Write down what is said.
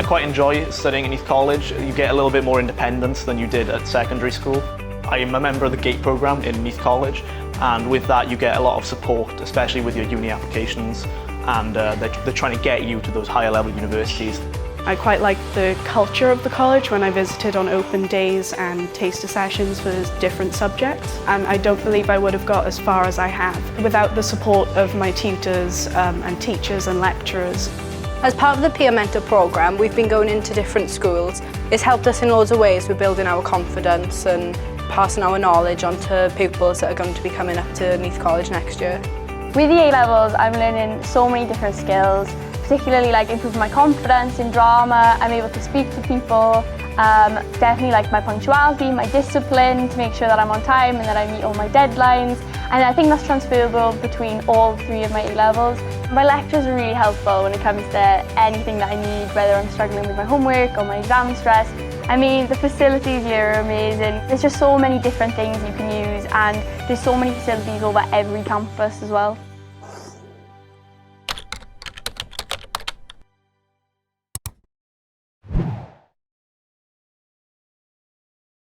I quite enjoy studying at Uwch College. You get a little bit more independence than you did at secondary school. I'm a member of the GATE programme in Uwch College, and with that you get a lot of support, especially with your uni applications, and they're trying to get you to those higher level universities. I quite liked the culture of the college when I visited on open days and taster sessions for different subjects, and I don't believe I would have got as far as I have without the support of my tutors and teachers and lecturers. As part of the Peer Mentor programme, we've been going into different schools. It's helped us in loads of ways with building our confidence and passing our knowledge on to pupils that are going to be coming up to Uwch College next year. With the A-levels, I'm learning so many different skills, particularly like improving my confidence in drama. I'm able to speak to people, definitely like my punctuality, my discipline to make sure that I'm on time and that I meet all my deadlines. And I think that's transferable between all three of my A-levels. My lecturers are really helpful when it comes to anything that I need, whether I'm struggling with my homework or my exam stress. I mean, the facilities here are amazing. There's just so many different things you can use, and there's so many facilities over every campus as well.